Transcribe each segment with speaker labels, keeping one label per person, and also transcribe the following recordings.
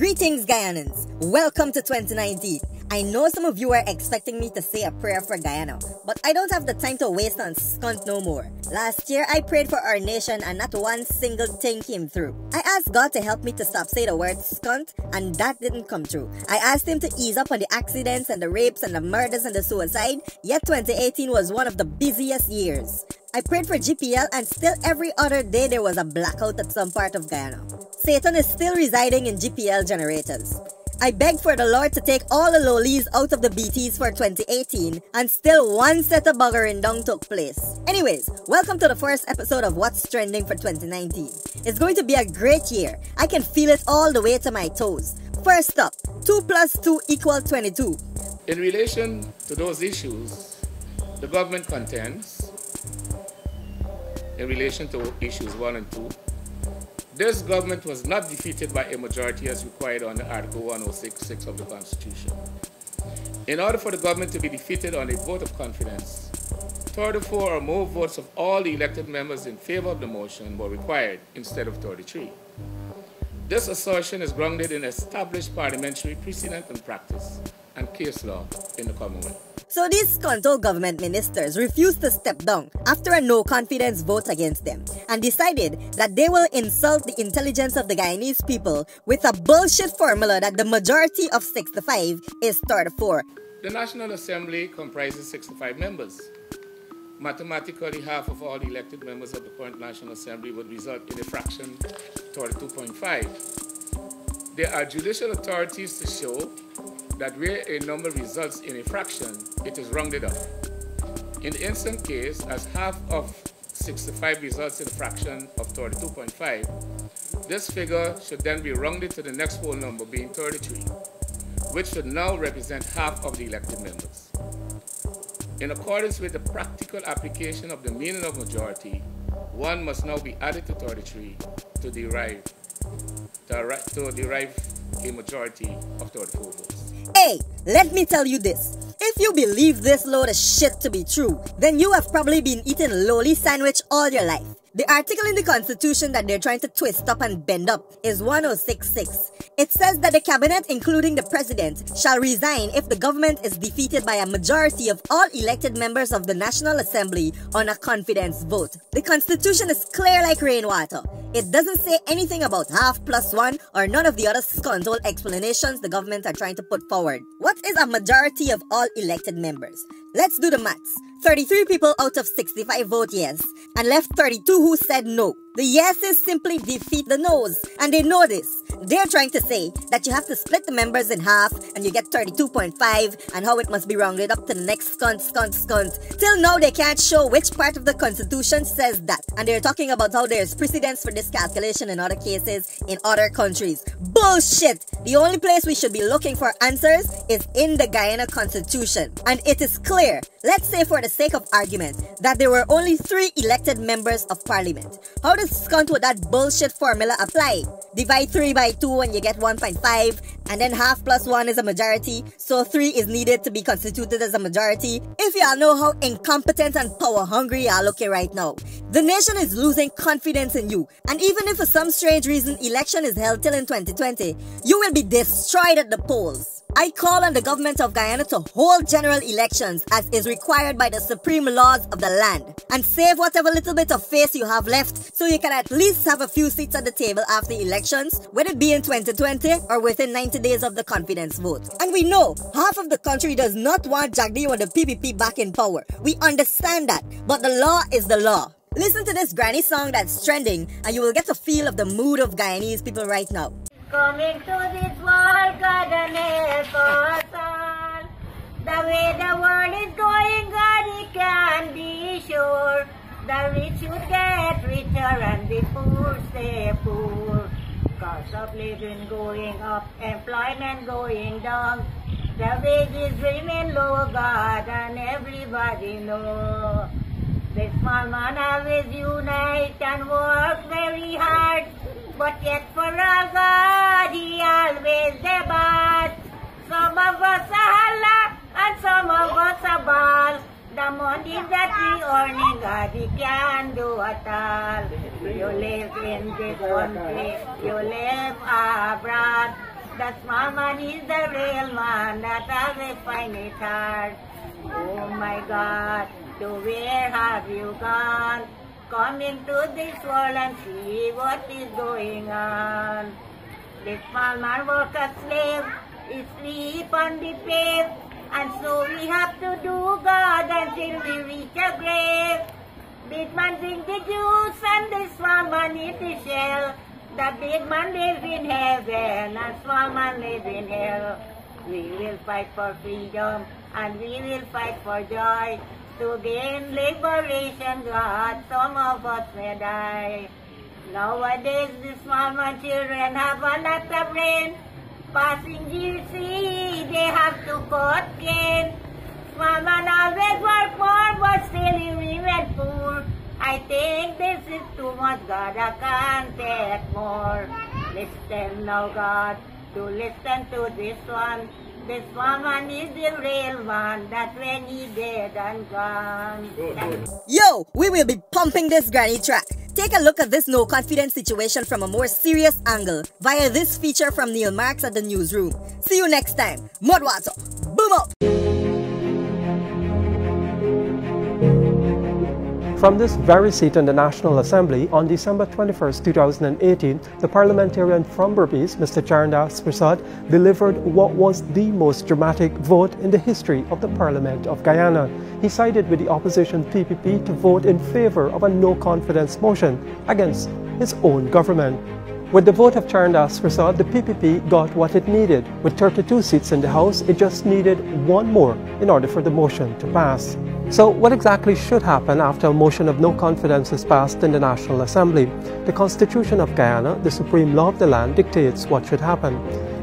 Speaker 1: Greetings, Guyanans. Welcome to 2019. I know some of you are expecting me to say a prayer for Guyana, but I don't have the time to waste on skunt no more. Last year, I prayed for our nation and not one single thing came through. I asked God to help me to stop saying the word skunt, and that didn't come true. I asked Him to ease up on the accidents and the rapes and the murders and the suicide, yet 2018 was one of the busiest years. I prayed for GPL and still every other day there was a blackout at some part of Guyana. Satan is still residing in GPL generators. I begged for the Lord to take all the lowlies out of the BTs for 2018 and still one set of buggering down took place. Anyways, welcome to the first episode of What's Trending for 2019. It's going to be a great year. I can feel it all the way to my toes. First up, 2 plus 2 equals 22.
Speaker 2: In relation to those issues, the government contends, in relation to issues 1 and 2, this government was not defeated by a majority as required under Article 106(6) of the Constitution. In order for the government to be defeated on a vote of confidence, 34 or more votes of all the elected members in favor of the motion were required instead of 33. This assertion is grounded in established parliamentary precedent and practice and case law in the Commonwealth.
Speaker 1: So these sconto government ministers refused to step down after a no-confidence vote against them and decided that they will insult the intelligence of the Guyanese people with a bullshit formula that the majority of 65 is 34.
Speaker 2: The National Assembly comprises 65 members. Mathematically, half of all elected members of the current National Assembly would result in a fraction 32.5. There are judicial authorities to show that where a number results in a fraction, it is rounded up. In the instant case, as half of 65 results in a fraction of 32.5, this figure should then be rounded to the next whole number, being 33, which should now represent half of the elected members. In accordance with the practical application of the meaning of majority, 1 must now be added to 33 to derive a majority of 34 votes.
Speaker 1: Hey, let me tell you this. If you believe this load of shit to be true, then you have probably been eating lowly sandwich all your life. The article in the Constitution that they're trying to twist up and bend up is 106(6). It says that the cabinet, including the president, shall resign if the government is defeated by a majority of all elected members of the National Assembly on a confidence vote. The Constitution is clear like rainwater. It doesn't say anything about half plus 1 or none of the other sconto explanations the government are trying to put forward. What is a majority of all elected members? Let's do the maths. 33 people out of 65 vote yes, and left 32 who said no. The yeses simply defeat the no's, and they know this. They're trying to say that you have to split the members in half, and you get 32.5, and how it must be rounded up to the next skunt. Till now, they can't show which part of the Constitution says that, and they're talking about how there's precedence for this calculation in other cases in other countries. Bullshit! The only place we should be looking for answers is in the Guyana Constitution, and it is clear. Let's say for the sake of argument that there were only 3 elected members of parliament. How does skunt with that bullshit formula apply? Divide 3 by 2 and you get 1.5, and then half plus 1 is a majority, so 3 is needed to be constituted as a majority. If y'all know how incompetent and power hungry y'all looking right now. The nation is losing confidence in you, and even if for some strange reason election is held till in 2020, you will be destroyed at the polls. I call on the government of Guyana to hold general elections as is required by the supreme laws of the land, and save whatever little bit of face you have left so you can at least have a few seats at the table after elections, whether it be in 2020 or within 90 days of the confidence vote. And we know half of the country does not want Jagdi or the PPP back in power. We understand that, but the law is the law. Listen to this granny song that's trending and you will get a feel of the mood of Guyanese people right now.
Speaker 3: Coming to this world, God and help us all. The way the world is going, God, He can be sure. The rich should get richer and the poor stay poor. Cost of living going up, employment going down. The wages remain low, God, and everybody know. The small man always unite and work very hard. But yet for all God, He always the best. Some of us are holla and some of us are ball. The money that we earning, God, He can do at all. You live in this country, you live abroad. The small man is the real man that always find it hard. Oh my God, to where have you gone? Come into this world and see what is going on. The small man work as slave, he sleep on the pave, and so we have to do God until we reach a grave. Big man drink the juice and the small man eat the shell. The big man lives in heaven and small man lives in hell. We will fight for freedom and we will fight for joy. To gain liberation, God, some of us may die. Nowadays, the small man children have a lot of rain. Passing GC, they have to cut cane. Small man always work more, but still he remain poor. I think this is too much, God, I can't take more. Listen now, God, to listen to this one. This woman is the real one, that when he dead and gone.
Speaker 1: Yo, we will be pumping this granny track. Take a look at this no confidence situation from a more serious angle via this feature from Neil Marks at the newsroom. See you next time. Mudwata, boom up!
Speaker 4: From this very seat in the National Assembly, on December 21, 2018, the parliamentarian from Berbice, Mr. Charandas Prasad, delivered what was the most dramatic vote in the history of the Parliament of Guyana. He sided with the opposition PPP to vote in favor of a no-confidence motion against his own government. With the vote of Charandas Prasad, the PPP got what it needed. With 32 seats in the House, it just needed one more in order for the motion to pass. So what exactly should happen after a motion of no confidence is passed in the National Assembly? The Constitution of Guyana, the supreme law of the land, dictates what should happen.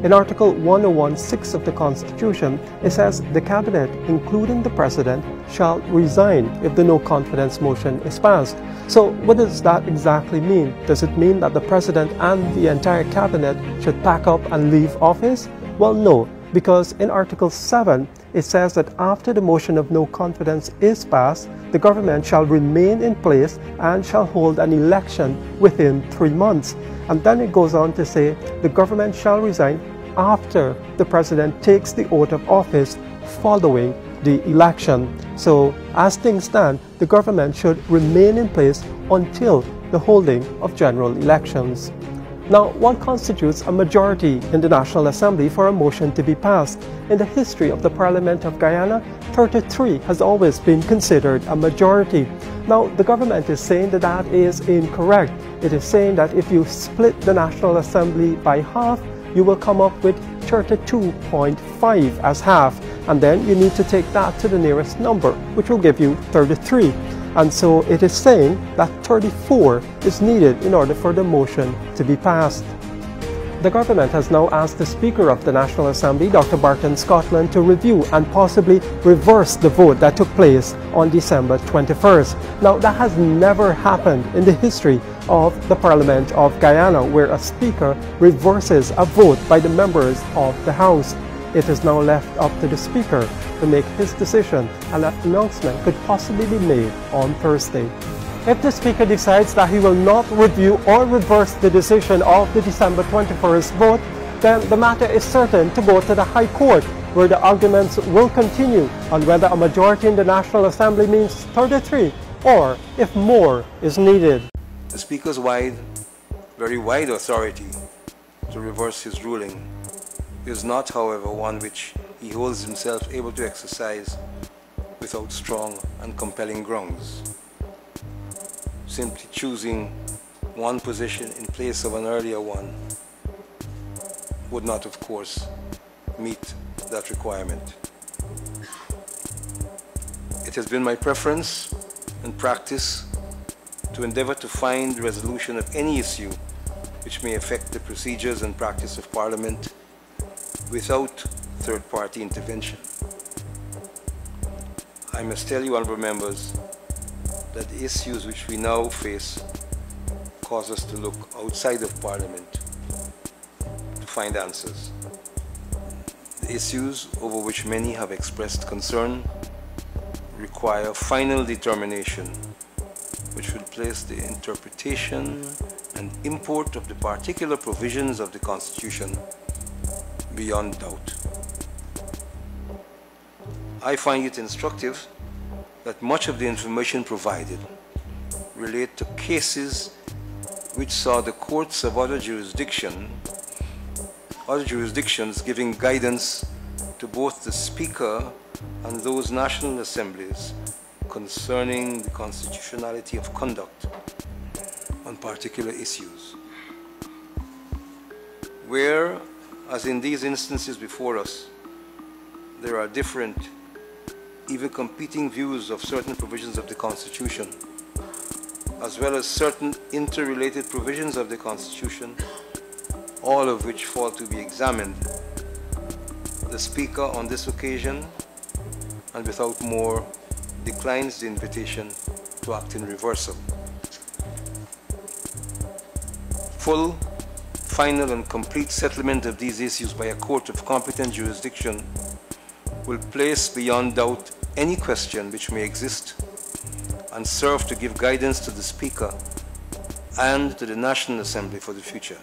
Speaker 4: In Article 101(6) of the Constitution, it says the Cabinet, including the President, shall resign if the no confidence motion is passed. So what does that exactly mean? Does it mean that the President and the entire Cabinet should pack up and leave office? Well, no, because in Article 7, it says that after the motion of no confidence is passed, the government shall remain in place and shall hold an election within 3 months. And then it goes on to say the government shall resign after the President takes the oath of office following the election. So as things stand, the government should remain in place until the holding of general elections. Now, what constitutes a majority in the National Assembly for a motion to be passed? In the history of the Parliament of Guyana, 33 has always been considered a majority. Now, the government is saying that that is incorrect. It is saying that if you split the National Assembly by half, you will come up with 32.5 as half, and then you need to take that to the nearest number, which will give you 33. And so it is saying that 34 is needed in order for the motion to be passed. The government has now asked the Speaker of the National Assembly, Dr. Barton Scotland, to review and possibly reverse the vote that took place on December 21st. Now, that has never happened in the history of the Parliament of Guyana, where a Speaker reverses a vote by the members of the House. It is now left up to the Speaker to make his decision, and an announcement could possibly be made on Thursday. If the Speaker decides that he will not review or reverse the decision of the December 21st vote, then the matter is certain to go to the High Court, where the arguments will continue on whether a majority in the National Assembly means 33 or if more is needed.
Speaker 5: The Speaker's very wide authority to reverse his ruling is not, however, one which he holds himself able to exercise without strong and compelling grounds. Simply choosing one position in place of an earlier one would not, of course, meet that requirement. It has been my preference and practice to endeavor to find resolution of any issue which may affect the procedures and practice of Parliament without third-party intervention. I must tell you, honourable members, that the issues which we now face cause us to look outside of Parliament to find answers. The issues over which many have expressed concern require final determination, which would place the interpretation and import of the particular provisions of the Constitution beyond doubt. I find it instructive that much of the information provided relate to cases which saw the courts of other jurisdictions giving guidance to both the Speaker and those national assemblies concerning the constitutionality of conduct on particular issues. Where, as in these instances before us, there are different, even competing views of certain provisions of the Constitution, as well as certain interrelated provisions of the Constitution, all of which fall to be examined, the Speaker on this occasion, and without more, declines the invitation to act in reversal. Full, final and complete settlement of these issues by a court of competent jurisdiction will place beyond doubt any question which may exist and serve to give guidance to the Speaker and to the National Assembly for the future.